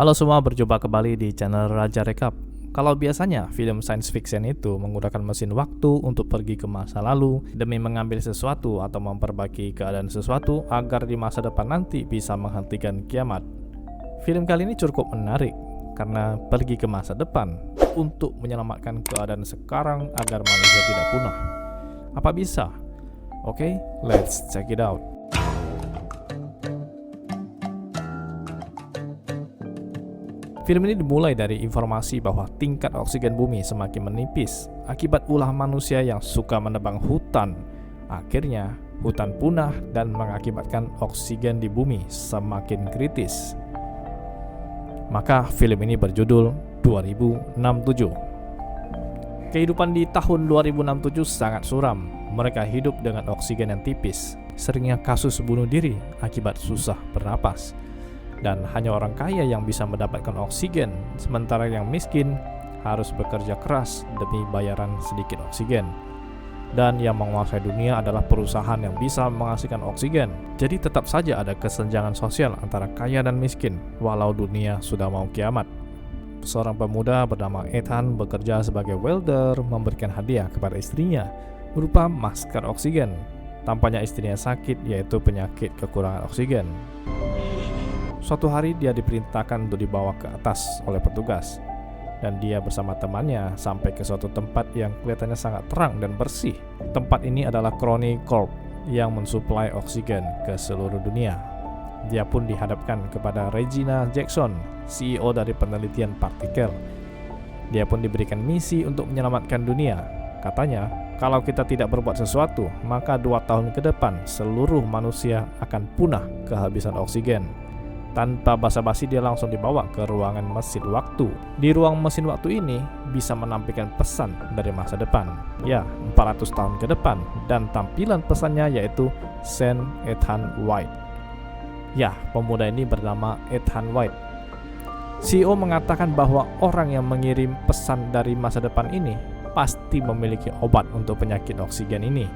Halo semua, berjumpa kembali di channel Raja Rekap. Kalau biasanya film science fiction itu menggunakan mesin waktu untuk pergi ke masa lalu demi mengambil sesuatu atau memperbaiki keadaan sesuatu agar di masa depan nanti bisa menghentikan kiamat. Film kali ini cukup menarik karena pergi ke masa depan untuk menyelamatkan keadaan sekarang agar manusia tidak punah. Apa bisa? Oke, let's check it out. Film ini dimulai dari informasi bahwa tingkat oksigen bumi semakin menipis akibat ulah manusia yang suka menebang hutan. Akhirnya, hutan punah dan mengakibatkan oksigen di bumi semakin kritis. Maka film ini berjudul 2067. Kehidupan di tahun 2067 sangat suram. Mereka hidup dengan oksigen yang tipis. Seringnya kasus bunuh diri akibat susah bernapas. Dan hanya orang kaya yang bisa mendapatkan oksigen, sementara yang miskin harus bekerja keras demi bayaran sedikit oksigen. Dan yang menguasai dunia adalah perusahaan yang bisa menghasilkan oksigen. Jadi tetap saja ada kesenjangan sosial antara kaya dan miskin, walau dunia sudah mau kiamat. Seorang pemuda bernama Ethan bekerja sebagai welder, memberikan hadiah kepada istrinya berupa masker oksigen. Tampaknya istrinya sakit, yaitu penyakit kekurangan oksigen. Suatu hari dia diperintahkan untuk dibawa ke atas oleh petugas, dan dia bersama temannya sampai ke suatu tempat yang kelihatannya sangat terang dan bersih. Tempat ini adalah Crony Corp yang mensuplai oksigen ke seluruh dunia. Dia pun dihadapkan kepada Regina Jackson, CEO dari penelitian partikel. Dia pun diberikan misi untuk menyelamatkan dunia. Katanya, kalau kita tidak berbuat sesuatu, maka 2 tahun ke depan seluruh manusia akan punah kehabisan oksigen. Tanpa basa-basi dia langsung dibawa ke ruangan mesin waktu. Di ruang mesin waktu ini bisa menampilkan pesan dari masa depan, ya 400 tahun ke depan, dan tampilan pesannya yaitu Send Ethan White. Ya, pemuda ini bernama Ethan White. CEO mengatakan bahwa orang yang mengirim pesan dari masa depan ini pasti memiliki obat untuk penyakit oksigen ini.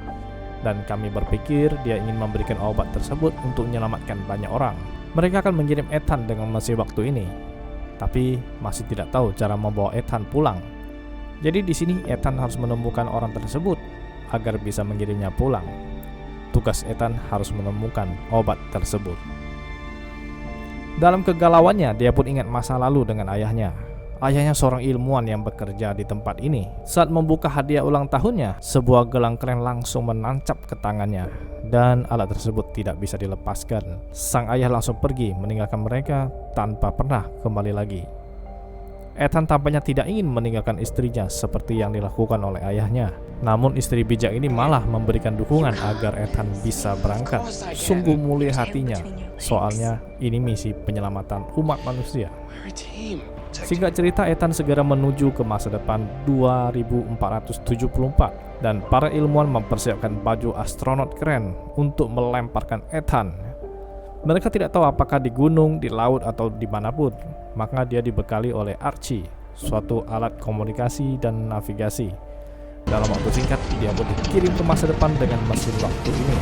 Dan kami berpikir dia ingin memberikan obat tersebut untuk menyelamatkan banyak orang. Mereka akan mengirim Ethan dengan mesin waktu ini, tapi masih tidak tahu cara membawa Ethan pulang. Jadi di sini Ethan harus menemukan orang tersebut agar bisa mengirimnya pulang. Tugas Ethan harus menemukan obat tersebut. Dalam kegalauannya, dia pun ingat masa lalu dengan ayahnya. Ayahnya seorang ilmuwan yang bekerja di tempat ini. Saat membuka hadiah ulang tahunnya, sebuah gelang keren langsung menancap ke tangannya, dan alat tersebut tidak bisa dilepaskan. Sang ayah langsung pergi meninggalkan mereka tanpa pernah kembali lagi. Ethan tampaknya tidak ingin meninggalkan istrinya seperti yang dilakukan oleh ayahnya. Namun istri bijak ini malah memberikan dukungan agar Ethan bisa berangkat. Sungguh mulia hatinya, soalnya ini misi penyelamatan umat manusia. Singkat cerita, Ethan segera menuju ke masa depan 2474 dan para ilmuwan mempersiapkan baju astronot keren untuk melemparkan Ethan. Mereka tidak tahu apakah di gunung, di laut, atau dimanapun. Maka dia dibekali oleh Archie, suatu alat komunikasi dan navigasi. Dalam waktu singkat, dia pun dikirim ke masa depan dengan mesin waktu ini.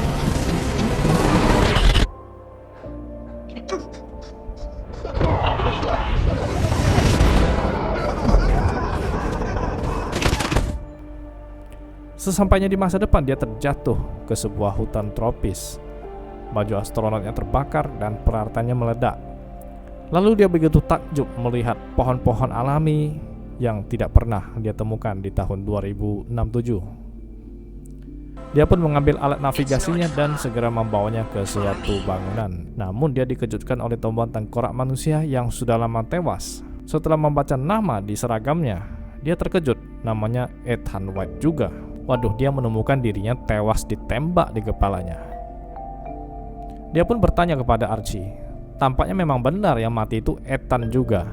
Sesampainya di masa depan, dia terjatuh ke sebuah hutan tropis. Baju astronotnya terbakar dan peralatannya meledak. Lalu dia begitu takjub melihat pohon-pohon alami yang tidak pernah dia temukan di tahun 2067. Dia pun mengambil alat navigasinya dan segera membawanya ke suatu bangunan. Namun dia dikejutkan oleh tumbuhan tengkorak manusia yang sudah lama tewas. Setelah membaca nama di seragamnya, dia terkejut, namanya Ethan White juga. Waduh, dia menemukan dirinya tewas ditembak di kepalanya. Dia pun bertanya kepada Archie. Tampaknya memang benar yang mati itu Ethan juga.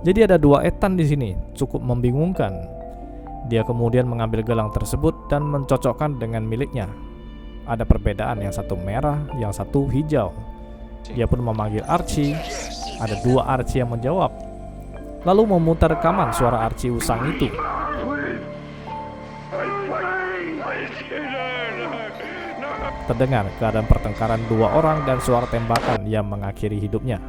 Jadi ada 2 Ethan di sini, cukup membingungkan. Dia kemudian mengambil gelang tersebut dan mencocokkan dengan miliknya. Ada perbedaan, yang satu merah, yang satu hijau. Dia pun memanggil Archie. Ada 2 Archie yang menjawab. Lalu memutar rekaman suara Archie usang itu. Terdengar keadaan pertengkaran 2 orang dan suara tembakan yang mengakhiri hidupnya.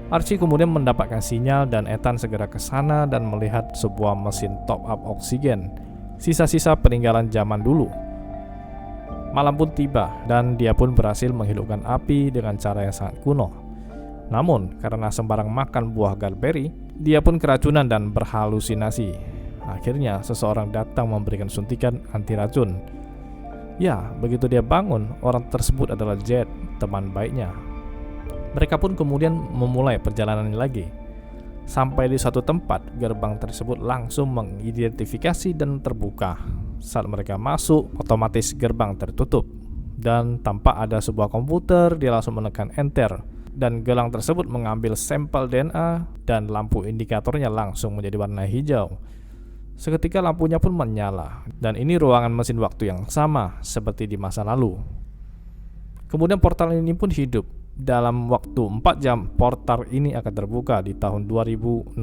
Archie kemudian mendapatkan sinyal dan Ethan segera ke sana dan melihat sebuah mesin top up oksigen, sisa-sisa peninggalan zaman dulu. Malam pun tiba dan dia pun berhasil menghidupkan api dengan cara yang sangat kuno. Namun karena sembarang makan buah galberry, dia pun keracunan dan berhalusinasi. Akhirnya seseorang datang memberikan suntikan anti racun. Ya, begitu dia bangun, orang tersebut adalah Jed, teman baiknya. Mereka pun kemudian memulai perjalanan lagi. Sampai di suatu tempat, gerbang tersebut langsung mengidentifikasi dan terbuka. Saat mereka masuk, otomatis gerbang tertutup. Dan tanpa ada sebuah komputer, dia langsung menekan enter. Dan gelang tersebut mengambil sampel DNA dan lampu indikatornya langsung menjadi warna hijau. Seketika lampunya pun menyala. Dan ini ruangan mesin waktu yang sama seperti di masa lalu. Kemudian portal ini pun hidup. Dalam waktu 4 jam, portal ini akan terbuka di tahun 2067.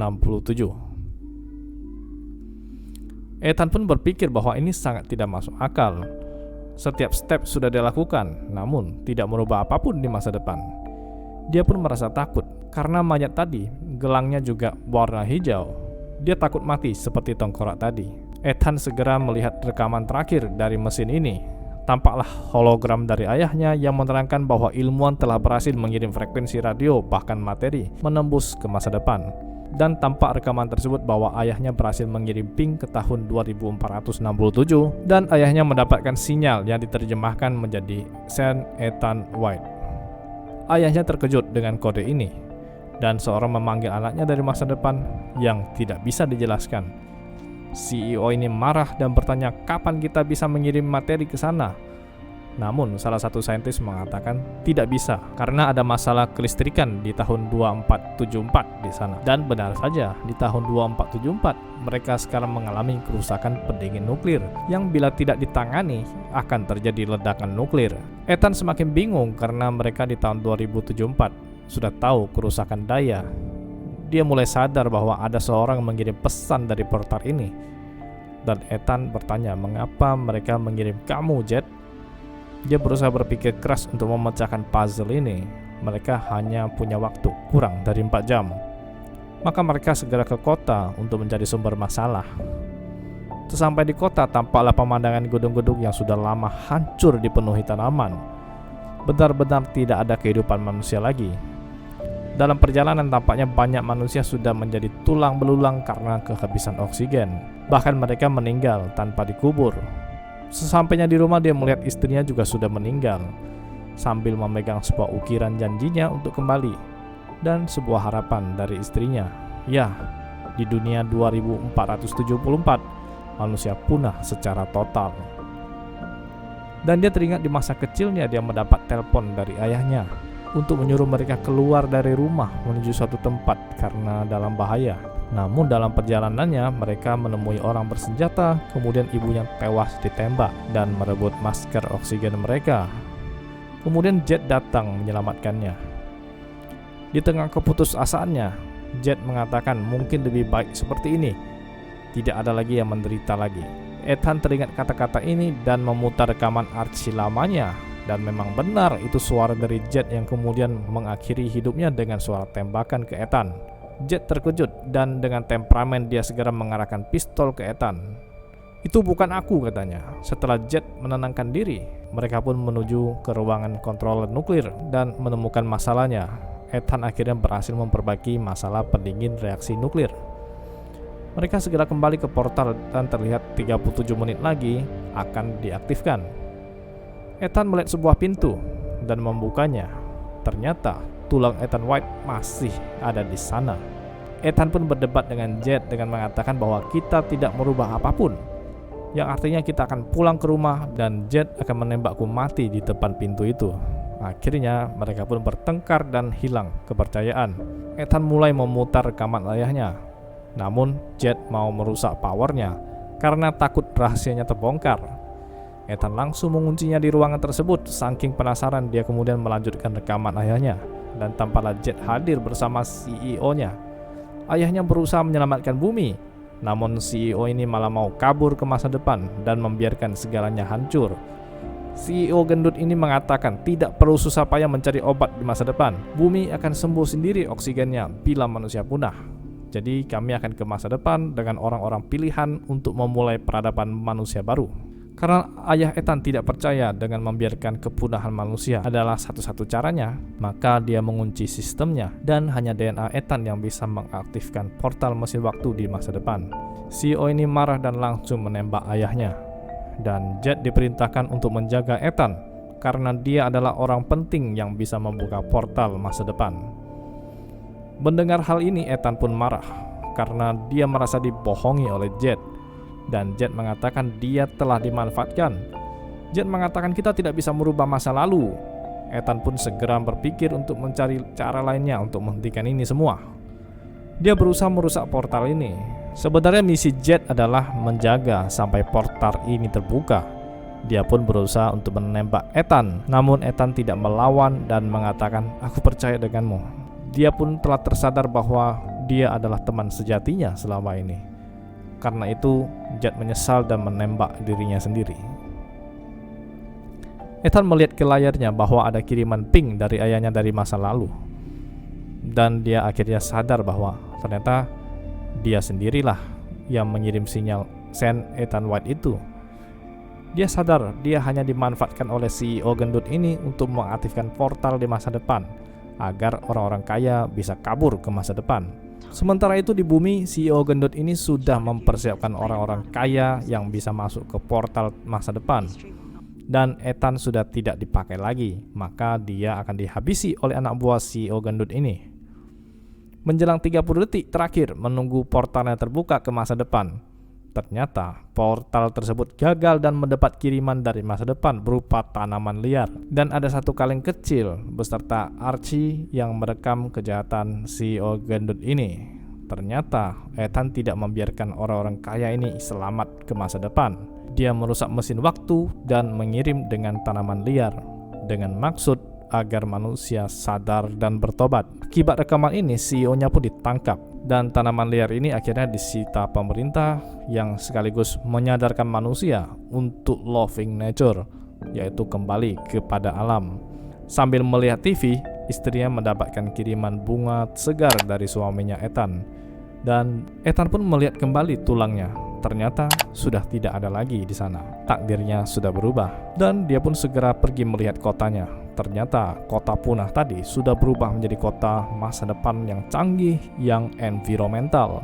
Ethan pun berpikir bahwa ini sangat tidak masuk akal. Setiap step sudah dilakukan, namun tidak merubah apapun di masa depan. Dia pun merasa takut, karena mayat tadi, gelangnya juga warna hijau. Dia takut mati seperti tengkorak tadi. Ethan segera melihat rekaman terakhir dari mesin ini. Tampaklah hologram dari ayahnya yang menerangkan bahwa ilmuwan telah berhasil mengirim frekuensi radio bahkan materi menembus ke masa depan. Dan tampak rekaman tersebut bahwa ayahnya berhasil mengirim ping ke tahun 2467 dan ayahnya mendapatkan sinyal yang diterjemahkan menjadi Send Ethan White. Ayahnya terkejut dengan kode ini dan seorang memanggil anaknya dari masa depan yang tidak bisa dijelaskan. CEO ini marah dan bertanya kapan kita bisa mengirim materi ke sana. Namun salah satu saintis mengatakan tidak bisa karena ada masalah kelistrikan di tahun 2474 di sana. Dan benar saja, di tahun 2474 mereka sekarang mengalami kerusakan pendingin nuklir yang bila tidak ditangani akan terjadi ledakan nuklir. Ethan semakin bingung karena mereka di tahun 2074 sudah tahu kerusakan daya. Dia mulai sadar bahwa ada seorang mengirim pesan dari portal ini. Dan Ethan bertanya mengapa mereka mengirim kamu, Jed. Dia berusaha berpikir keras untuk memecahkan puzzle ini. Mereka hanya punya waktu kurang dari 4 jam. Maka mereka segera ke kota untuk mencari sumber masalah. Sesampai di kota, tampaklah pemandangan gedung-gedung yang sudah lama hancur dipenuhi tanaman. Benar-benar tidak ada kehidupan manusia lagi. Dalam perjalanan tampaknya banyak manusia sudah menjadi tulang belulang karena kehabisan oksigen. Bahkan mereka meninggal tanpa dikubur. Sesampainya di rumah dia melihat istrinya juga sudah meninggal, sambil memegang sebuah ukiran janjinya untuk kembali dan sebuah harapan dari istrinya. Ya, di dunia 2474 manusia punah secara total. Dan dia teringat di masa kecilnya dia mendapat telepon dari ayahnya untuk menyuruh mereka keluar dari rumah menuju suatu tempat karena dalam bahaya. Namun dalam perjalanannya mereka menemui orang bersenjata, kemudian ibunya tewas ditembak dan merebut masker oksigen mereka. Kemudian Jed datang menyelamatkannya. Di tengah keputusasaannya, Jed mengatakan mungkin lebih baik seperti ini. Tidak ada lagi yang menderita lagi. Ethan teringat kata-kata ini dan memutar rekaman Archie lamanya. Dan memang benar itu suara dari Jed yang kemudian mengakhiri hidupnya dengan suara tembakan ke Ethan. Jed terkejut dan dengan temperamen dia segera mengarahkan pistol ke Ethan. Itu bukan aku, katanya. Setelah Jed menenangkan diri, mereka pun menuju ke ruangan kontroler nuklir dan menemukan masalahnya. Ethan akhirnya berhasil memperbaiki masalah pendingin reaksi nuklir. Mereka segera kembali ke portal dan terlihat 37 menit lagi akan diaktifkan. Ethan melihat sebuah pintu dan membukanya. Ternyata tulang Ethan White masih ada di sana. Ethan pun berdebat dengan Jed dengan mengatakan bahwa kita tidak merubah apapun, yang artinya kita akan pulang ke rumah dan Jed akan menembakku mati di depan pintu itu. Akhirnya mereka pun bertengkar dan hilang kepercayaan. Ethan mulai memutar rekaman ayahnya. Namun Jed mau merusak powernya karena takut rahasianya terbongkar. Ethan langsung menguncinya di ruangan tersebut. Saking penasaran dia kemudian melanjutkan rekaman ayahnya. Dan tampaklah Jed hadir bersama CEO-nya. Ayahnya berusaha menyelamatkan bumi, namun CEO ini malah mau kabur ke masa depan dan membiarkan segalanya hancur. CEO gendut ini mengatakan tidak perlu susah payah mencari obat di masa depan. Bumi akan sembuh sendiri oksigennya bila manusia punah. Jadi kami akan ke masa depan dengan orang-orang pilihan untuk memulai peradaban manusia baru. Karena ayah Ethan tidak percaya dengan membiarkan kepunahan manusia adalah satu-satu caranya, maka dia mengunci sistemnya dan hanya DNA Ethan yang bisa mengaktifkan portal mesin waktu di masa depan. CEO ini marah dan langsung menembak ayahnya. Dan Jet diperintahkan untuk menjaga Ethan karena dia adalah orang penting yang bisa membuka portal masa depan. Mendengar hal ini, Ethan pun marah karena dia merasa dibohongi oleh Jet. Dan Jet mengatakan dia telah dimanfaatkan. Jet mengatakan kita tidak bisa merubah masa lalu. Ethan pun segera berpikir untuk mencari cara lainnya untuk menghentikan ini semua. Dia berusaha merusak portal ini. Sebenarnya misi Jet adalah menjaga sampai portal ini terbuka. Dia pun berusaha untuk menembak Ethan, namun Ethan tidak melawan dan mengatakan, "Aku percaya denganmu." Dia pun telah tersadar bahwa dia adalah teman sejatinya selama ini. Karena itu, Jet menyesal dan menembak dirinya sendiri. Ethan melihat ke layarnya bahwa ada kiriman ping dari ayahnya dari masa lalu. Dan dia akhirnya sadar bahwa ternyata dia sendirilah yang mengirim sinyal send Ethan White itu. Dia sadar dia hanya dimanfaatkan oleh CEO gendut ini untuk mengaktifkan portal di masa depan agar orang-orang kaya bisa kabur ke masa depan. Sementara itu di bumi, CEO gendut ini sudah mempersiapkan orang-orang kaya yang bisa masuk ke portal masa depan. Dan Ethan sudah tidak dipakai lagi, maka dia akan dihabisi oleh anak buah CEO gendut ini. Menjelang 30 detik terakhir menunggu portalnya terbuka ke masa depan, ternyata portal tersebut gagal dan mendapat kiriman dari masa depan berupa tanaman liar. Dan ada satu kaleng kecil beserta Archie yang merekam kejahatan CEO gendut ini. Ternyata Ethan tidak membiarkan orang-orang kaya ini selamat ke masa depan. Dia merusak mesin waktu dan mengirim dengan tanaman liar dengan maksud agar manusia sadar dan bertobat. Akibat rekaman ini, CEO-nya pun ditangkap. Dan tanaman liar ini akhirnya disita pemerintah yang sekaligus menyadarkan manusia untuk loving nature, yaitu kembali kepada alam. Sambil melihat TV, istrinya mendapatkan kiriman bunga segar dari suaminya Ethan. Dan Ethan pun melihat kembali tulangnya. Ternyata sudah tidak ada lagi di sana. Takdirnya sudah berubah. Dan dia pun segera pergi melihat kotanya. Ternyata kota punah tadi sudah berubah menjadi kota masa depan yang canggih, yang environmental.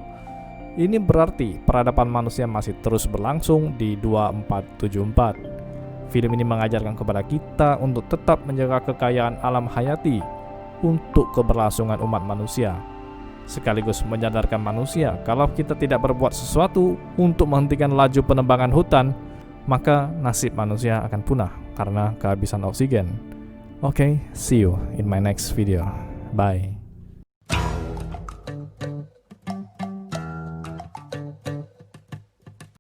Ini berarti peradaban manusia masih terus berlangsung di 2474. Film ini mengajarkan kepada kita untuk tetap menjaga kekayaan alam hayati untuk keberlangsungan umat manusia. Sekaligus menyadarkan manusia kalau kita tidak berbuat sesuatu untuk menghentikan laju penebangan hutan, maka nasib manusia akan punah karena kehabisan oksigen. Okay, see you in my next video. Bye.